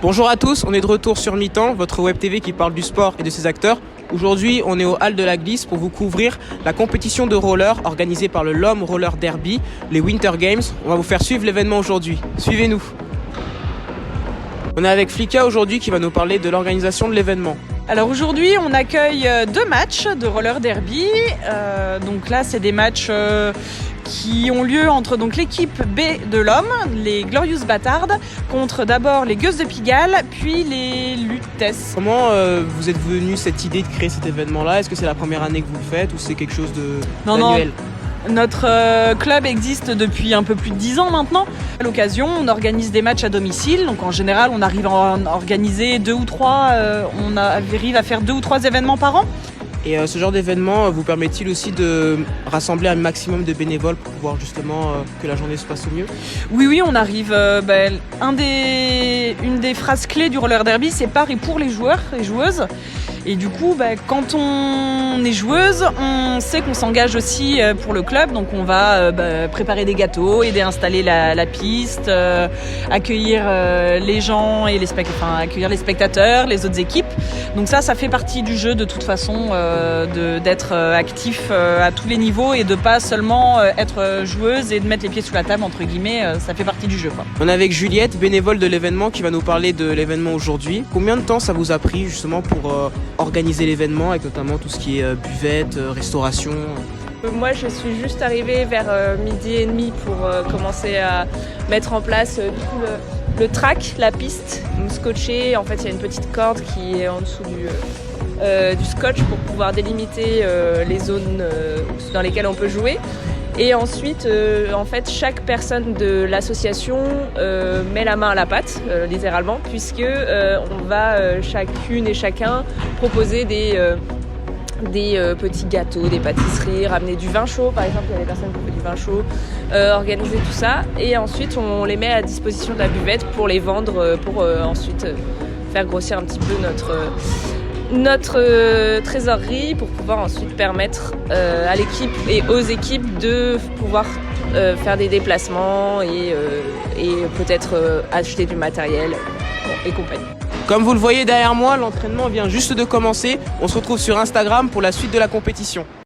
Bonjour à tous, on est de retour sur Mi-temps, votre web TV qui parle du sport et de ses acteurs. Aujourd'hui, on est au Hall de la Glisse pour vous couvrir la compétition de roller organisée par le LOM Roller Derby, les Winter Games. On va vous faire suivre l'événement aujourd'hui. Suivez-nous. On est avec Flika aujourd'hui qui va nous parler de l'organisation de l'événement. Alors aujourd'hui, on accueille 2 matchs de roller derby. Donc là, c'est des matchs qui ont lieu entre donc l'équipe B de l'Homme, les Glorious Bastards, contre d'abord les Gueuses de Pigalle, puis les Lutèces. Comment vous êtes venu cette idée de créer cet événement-là? Est-ce que c'est la première année que vous le faites ou c'est quelque chose d'annuel? Notre club existe depuis un peu plus de 10 ans maintenant. À l'occasion, on organise des matchs à domicile. Donc en général, on arrive à en organiser 2 ou 3. On arrive à faire 2 ou 3 événements par an. Et ce genre d'événement vous permet-il aussi de rassembler un maximum de bénévoles pour pouvoir justement que la journée se passe au mieux? Oui, on arrive. Une des phrases clés du roller derby, c'est par et pour les joueurs et joueuses. Et du coup, quand on est joueuse, on sait qu'on s'engage aussi pour le club. Donc on va préparer des gâteaux, aider à installer la piste, accueillir les gens et accueillir les spectateurs, les autres équipes. Donc ça fait partie du jeu de toute façon, d'être actif à tous les niveaux et de pas seulement être joueuse et de mettre les pieds sous la table, entre guillemets. Ça fait partie du jeu, quoi. On est avec Juliette, bénévole de l'événement, qui va nous parler de l'événement aujourd'hui. Combien de temps ça vous a pris justement pour organiser l'événement, avec notamment tout ce qui est buvette, restauration? Moi, je suis juste arrivée vers 12h30 pour commencer à mettre en place le track, la piste, scotché. En fait, il y a une petite corde qui est en dessous du scotch pour pouvoir délimiter les zones dans lesquelles on peut jouer. Et ensuite, chaque personne de l'association met la main à la pâte, littéralement, puisque on va chacune et chacun proposer des petits gâteaux, des pâtisseries, ramener du vin chaud, par exemple, il y a des personnes qui font du vin chaud, organiser tout ça. Et ensuite, on les met à disposition de la buvette pour les vendre, pour ensuite faire grossir un petit peu notre trésorerie, pour pouvoir ensuite permettre à l'équipe et aux équipes de pouvoir faire des déplacements et peut-être acheter du matériel et compagnie. Comme vous le voyez derrière moi, l'entraînement vient juste de commencer. On se retrouve sur Instagram pour la suite de la compétition.